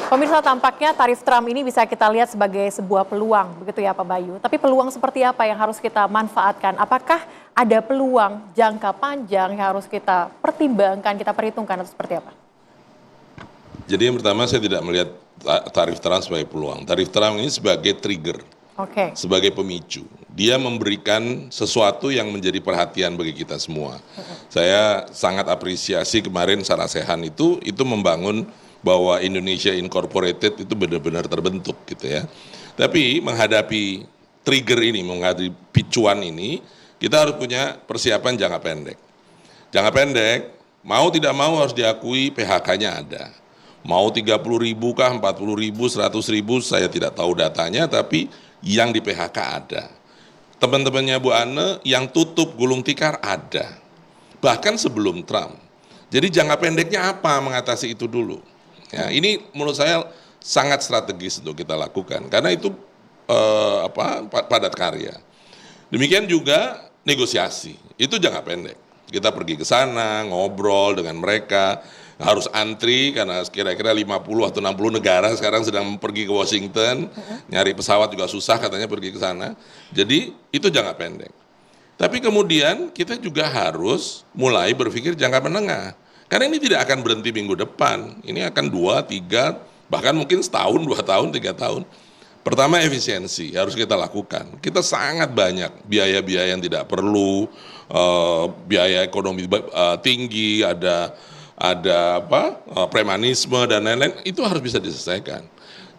Pemirsa, tampaknya tarif Trump ini bisa kita lihat sebagai sebuah peluang, begitu ya Pak Bayu. Tapi peluang seperti apa yang harus kita manfaatkan? Apakah ada peluang jangka panjang yang harus kita pertimbangkan, kita perhitungkan atau seperti apa? Jadi yang pertama saya tidak melihat tarif Trump sebagai peluang. Tarif Trump ini sebagai trigger, sebagai pemicu. Dia memberikan sesuatu yang menjadi perhatian bagi kita semua. Saya sangat apresiasi kemarin Sarah Sechan itu membangun bahwa Indonesia Incorporated itu benar-benar terbentuk gitu ya. Tapi menghadapi trigger ini, menghadapi picuan ini, kita harus punya persiapan jangka pendek. Jangka pendek, mau tidak mau harus diakui PHK-nya ada. Mau 30.000 kah, 40.000, 100.000, saya tidak tahu datanya, tapi yang di PHK ada. Teman-temannya Bu Ane yang tutup gulung tikar ada. Bahkan sebelum Trump. Jadi jangka pendeknya apa mengatasi itu dulu. Ya, ini menurut saya sangat strategis untuk kita lakukan karena itu padat karya. Demikian juga negosiasi, itu jangka pendek. Kita pergi ke sana, ngobrol dengan mereka, harus antri karena kira-kira 50 atau 60 negara sekarang sedang pergi ke Washington, nyari pesawat juga susah katanya pergi ke sana. Jadi itu jangka pendek. Tapi kemudian kita juga harus mulai berpikir jangka menengah. Karena ini tidak akan berhenti minggu depan, ini akan 2, 3, bahkan mungkin setahun, 2 tahun, 3 tahun. Pertama efisiensi harus kita lakukan. Kita sangat banyak biaya-biaya yang tidak perlu, biaya ekonomi tinggi, ada premanisme dan lain-lain, itu harus bisa diselesaikan.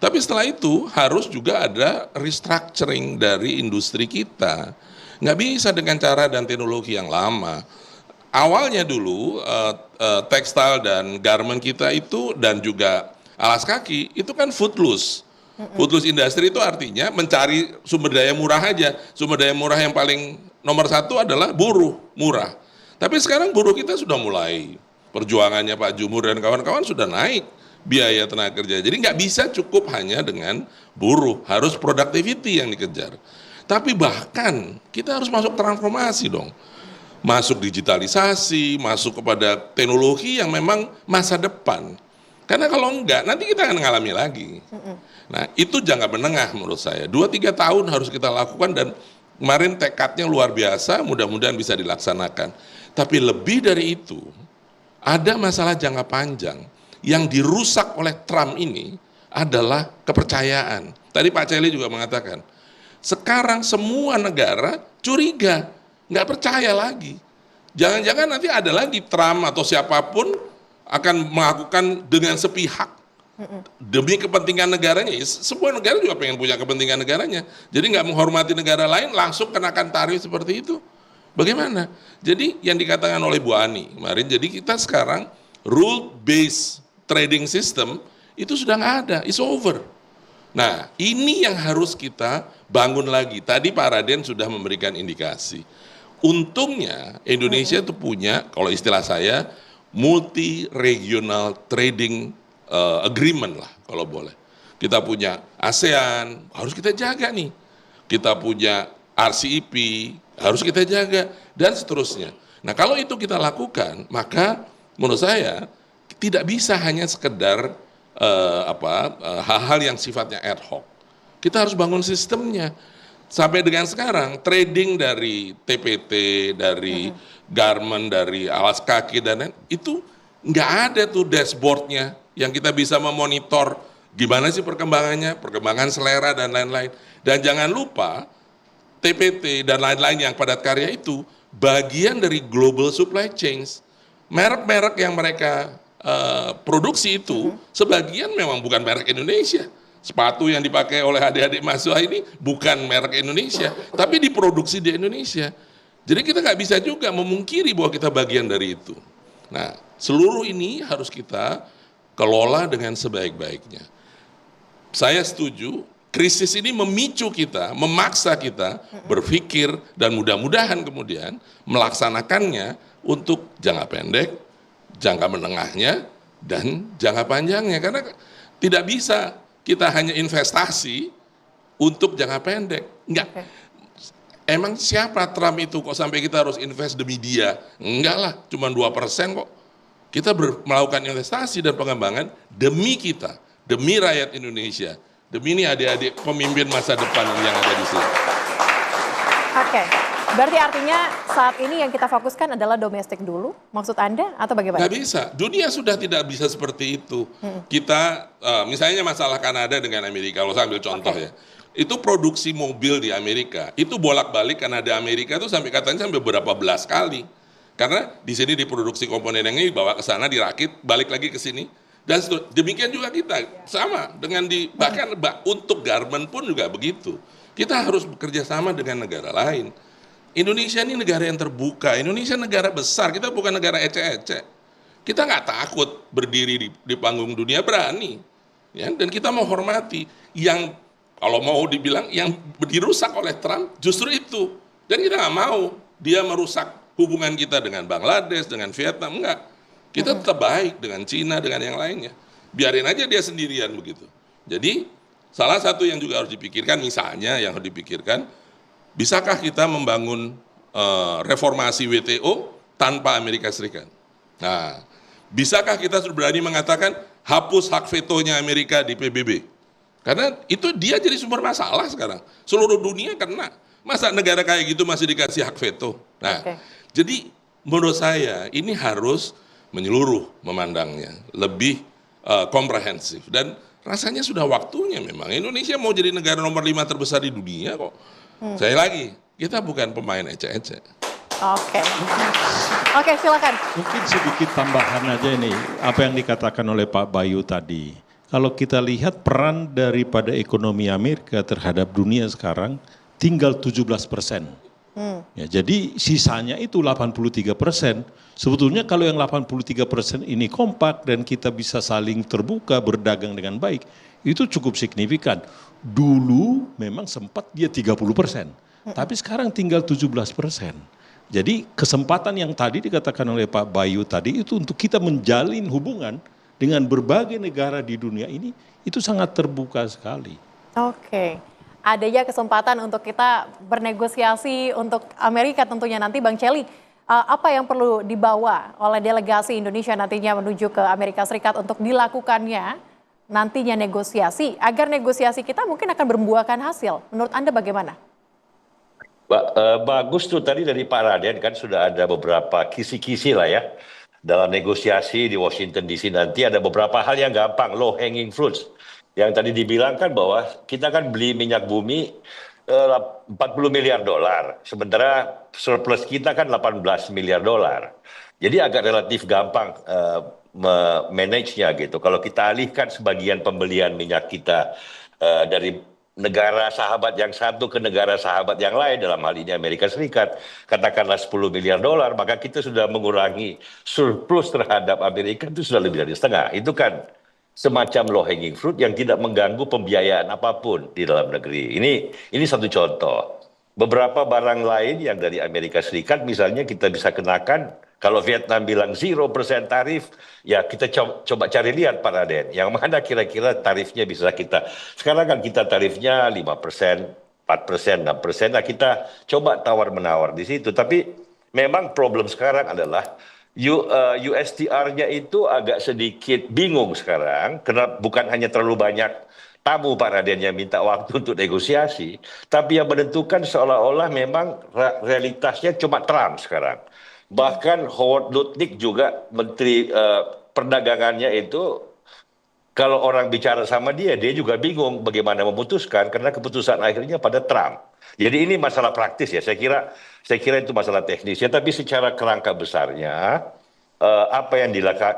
Tapi setelah itu harus juga ada restructuring dari industri kita. Nggak bisa dengan cara dan teknologi yang lama. Awalnya dulu tekstil dan garment kita itu dan juga alas kaki itu kan footloose. Footloose industry itu artinya mencari sumber daya murah aja. Sumber daya murah yang paling nomor satu adalah buruh murah. Tapi sekarang buruh kita sudah mulai perjuangannya Pak Jumur dan kawan-kawan sudah naik biaya tenaga kerja. Jadi nggak bisa cukup hanya dengan buruh, harus productivity yang dikejar. Tapi bahkan kita harus masuk transformasi dong. Masuk digitalisasi, masuk kepada teknologi yang memang masa depan. Karena kalau enggak, nanti kita akan mengalami lagi. Nah, itu jangka menengah menurut saya. 2-3 tahun harus kita lakukan dan kemarin tekadnya luar biasa, mudah-mudahan bisa dilaksanakan. Tapi lebih dari itu, ada masalah jangka panjang yang dirusak oleh Trump ini adalah kepercayaan. Tadi Pak Celi juga mengatakan, sekarang semua negara curiga, nggak percaya lagi. Jangan-jangan nanti ada lagi Trump atau siapapun akan melakukan dengan sepihak demi kepentingan negaranya. Sebuah negara juga pengen punya kepentingan negaranya. Jadi nggak menghormati negara lain langsung kenakan tarif seperti itu. Bagaimana? Jadi yang dikatakan oleh Bu Ani kemarin, jadi kita sekarang rule based trading system itu sudah nggak ada, it's over. Nah, ini yang harus kita bangun lagi. Tadi Pak Raden sudah memberikan indikasi. Untungnya Indonesia itu punya, kalau istilah saya, multi-regional trading agreement lah, kalau boleh. Kita punya ASEAN, harus kita jaga nih. Kita punya RCEP, harus kita jaga, dan seterusnya. Nah, kalau itu kita lakukan, maka menurut saya tidak bisa hanya sekedar hal-hal yang sifatnya ad hoc. Kita harus bangun sistemnya. Sampai dengan sekarang trading dari TPT, dari garment, dari alas kaki dan lain itu nggak ada tuh dashboardnya yang kita bisa memonitor gimana sih perkembangannya, perkembangan selera dan lain-lain. Dan jangan lupa TPT dan lain-lain yang padat karya itu bagian dari global supply chains. Merek-merek yang mereka produksi itu sebagian memang bukan merek Indonesia. Sepatu yang dipakai oleh adik-adik mahasiswa ini bukan merek Indonesia, tapi diproduksi di Indonesia. Jadi kita nggak bisa juga memungkiri bahwa kita bagian dari itu. Nah, seluruh ini harus kita kelola dengan sebaik-baiknya. Saya setuju, krisis ini memicu kita, memaksa kita berpikir dan mudah-mudahan kemudian melaksanakannya untuk jangka pendek, jangka menengahnya, dan jangka panjangnya. Karena tidak bisa kita hanya investasi untuk jangka pendek. Enggak. Emang siapa Trump itu kok sampai kita harus invest demi dia? Enggak lah, cuma 2% kok. Kita melakukan investasi dan pengembangan demi kita, demi rakyat Indonesia, demi ini adik-adik pemimpin masa depan yang ada di sini. Oke, berarti artinya saat ini yang kita fokuskan adalah domestik dulu, maksud Anda atau bagaimana? Nggak bisa, dunia sudah tidak bisa seperti itu. Kita, misalnya masalah Kanada dengan Amerika, kalau saya ambil contoh ya, itu produksi mobil di Amerika, itu bolak-balik Kanada Amerika itu sampai katanya sampai berapa belas kali. Karena di sini diproduksi komponen yang ini, bawa ke sana, dirakit, balik lagi ke sini. Dan demikian juga kita, sama dengan bahkan untuk garment pun juga begitu. Kita harus bekerja sama dengan negara lain. Indonesia ini negara yang terbuka, Indonesia negara besar, kita bukan negara ecek-ecek. Kita nggak takut berdiri di panggung dunia, berani. Ya, dan kita mau hormati. Yang kalau mau dibilang yang dirusak oleh Trump justru itu. Dan kita nggak mau dia merusak hubungan kita dengan Bangladesh, dengan Vietnam, enggak. Kita tetap baik dengan Cina, dengan yang lainnya. Biarin aja dia sendirian begitu. Jadi salah satu yang juga harus dipikirkan, misalnya yang harus dipikirkan, bisakah kita membangun reformasi WTO tanpa Amerika Serikat? Nah, bisakah kita sudah berani mengatakan hapus hak vetonya Amerika di PBB? Karena itu dia jadi sumber masalah sekarang. Seluruh dunia kena. Masa negara kayak gitu masih dikasih hak veto? Nah, jadi menurut saya ini harus menyeluruh memandangnya, lebih komprehensif. Dan rasanya sudah waktunya memang. Indonesia mau jadi negara nomor 5 terbesar di dunia kok. Saya lagi, kita bukan pemain ecek-ecek. Oke, silakan. Mungkin sedikit tambahan aja ini, apa yang dikatakan oleh Pak Bayu tadi. Kalau kita lihat peran daripada ekonomi Amerika terhadap dunia sekarang, tinggal 17%. Ya, jadi sisanya itu 83%. Sebetulnya kalau yang 83% ini kompak dan kita bisa saling terbuka, berdagang dengan baik, itu cukup signifikan. Dulu memang sempat dia 30%, tapi sekarang tinggal 17%. Jadi kesempatan yang tadi dikatakan oleh Pak Bayu tadi itu untuk kita menjalin hubungan dengan berbagai negara di dunia ini, itu sangat terbuka sekali. Adanya kesempatan untuk kita bernegosiasi untuk Amerika tentunya nanti, Bang Celi. Apa yang perlu dibawa oleh delegasi Indonesia nantinya menuju ke Amerika Serikat untuk dilakukannya nantinya negosiasi, agar negosiasi kita mungkin akan berbuahkan hasil. Menurut Anda bagaimana? Bagus tuh tadi dari Pak Raden, kan sudah ada beberapa kisi-kisi lah ya. Dalam negosiasi di Washington DC nanti ada beberapa hal yang gampang, low hanging fruits. Yang tadi dibilang kan bahwa kita kan beli minyak bumi 40 miliar dolar, sementara surplus kita kan 18 miliar dolar. Jadi agak relatif gampang manage-nya gitu. Kalau kita alihkan sebagian pembelian minyak kita dari negara sahabat yang satu ke negara sahabat yang lain, dalam hal ini Amerika Serikat, katakanlah 10 miliar dolar, maka kita sudah mengurangi surplus terhadap Amerika itu sudah lebih dari setengah. Itu kan semacam low hanging fruit yang tidak mengganggu pembiayaan apapun di dalam negeri. Ini satu contoh. Beberapa barang lain yang dari Amerika Serikat misalnya kita bisa kenakan, kalau Vietnam bilang 0% tarif, ya kita coba cari lihat Pak Raden, yang mana kira-kira tarifnya bisa kita. Sekarang kan kita tarifnya 5%, 4%, 6%, nah kita coba tawar-menawar di situ. Tapi memang problem sekarang adalah USTR-nya itu agak sedikit bingung sekarang, karena bukan hanya terlalu banyak tamu Pak Raden yang minta waktu untuk negosiasi, tapi yang menentukan seolah-olah memang realitasnya cuma Trump sekarang. Bahkan Howard Lutnick juga Menteri Perdagangannya itu, kalau orang bicara sama dia juga bingung bagaimana memutuskan, karena keputusan akhirnya pada Trump. Jadi ini masalah praktis ya, saya kira itu masalah teknis ya, tapi secara kerangka besarnya apa yang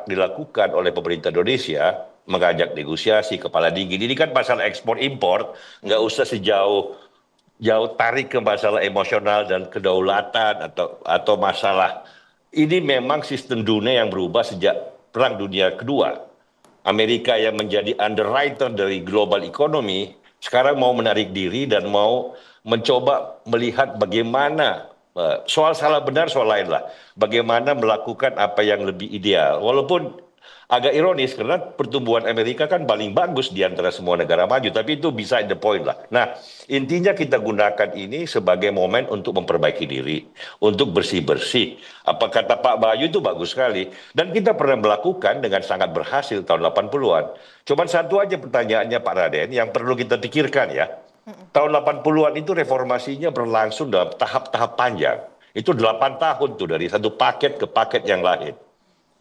dilakukan oleh pemerintah Indonesia, mengajak negosiasi kepala dingin, ini kan masalah ekspor impor, nggak usah jauh tarik ke masalah emosional dan kedaulatan atau masalah ini. Memang sistem dunia yang berubah sejak Perang Dunia Kedua. Amerika yang menjadi underwriter dari global economy sekarang mau menarik diri dan mau mencoba melihat bagaimana, soal salah benar soal lain lah, bagaimana melakukan apa yang lebih ideal. Walaupun agak ironis karena pertumbuhan Amerika kan paling bagus di antara semua negara maju, tapi itu beside the point lah. Nah, intinya kita gunakan ini sebagai momen untuk memperbaiki diri, untuk bersih-bersih. Apa kata Pak Bayu itu bagus sekali. Dan kita pernah melakukan dengan sangat berhasil tahun 80-an. Cuman satu aja pertanyaannya Pak Raden yang perlu kita pikirkan ya. Tahun 80-an itu reformasinya berlangsung dalam tahap-tahap panjang. Itu 8 tahun tuh dari satu paket ke paket yang lain.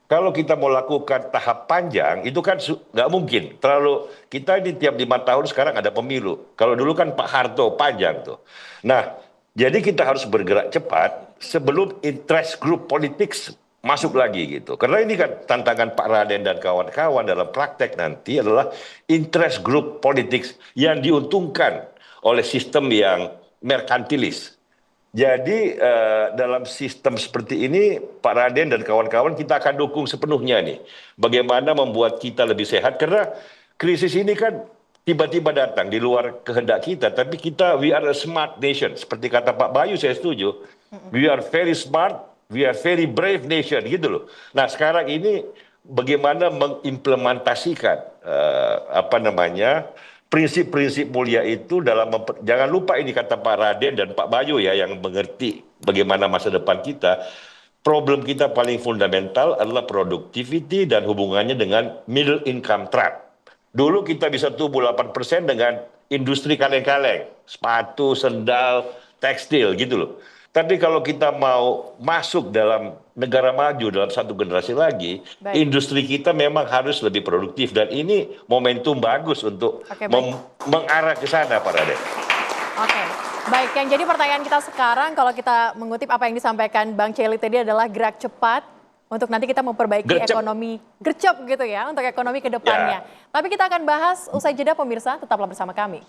Kalau kita mau lakukan tahap panjang, itu kan nggak mungkin. Terlalu kita ini tiap 5 tahun sekarang ada pemilu. Kalau dulu kan Pak Harto panjang tuh. Nah, jadi kita harus bergerak cepat sebelum interest group politics masuk lagi gitu. Karena ini kan tantangan Pak Raden dan kawan-kawan dalam praktek nanti adalah interest group politics yang diuntungkan oleh sistem yang merkantilis. Jadi dalam sistem seperti ini Pak Raden dan kawan-kawan kita akan dukung sepenuhnya nih. Bagaimana membuat kita lebih sehat karena krisis ini kan tiba-tiba datang di luar kehendak kita. Tapi kita we are a smart nation. Seperti kata Pak Bayu saya setuju. We are very smart, we are very brave nation gitu loh. Nah sekarang ini bagaimana mengimplementasikan prinsip-prinsip mulia itu dalam jangan lupa ini kata Pak Raden dan Pak Bayu ya yang mengerti bagaimana masa depan kita. Problem kita paling fundamental adalah productivity dan hubungannya dengan middle income trap. Dulu kita bisa tumbuh 8% dengan industri kaleng-kaleng, sepatu, sendal, tekstil gitu loh. Tapi kalau kita mau masuk dalam negara maju dalam satu generasi lagi, industri kita memang harus lebih produktif. Dan ini momentum bagus untuk mengarah ke sana, Pak Raden. Oke, baik. Yang jadi pertanyaan kita sekarang, kalau kita mengutip apa yang disampaikan Bang Celi tadi adalah gerak cepat untuk nanti kita memperbaiki ekonomi, gercep gitu ya, untuk ekonomi ke depannya. Tapi kita akan bahas usai jeda pemirsa, tetaplah bersama kami.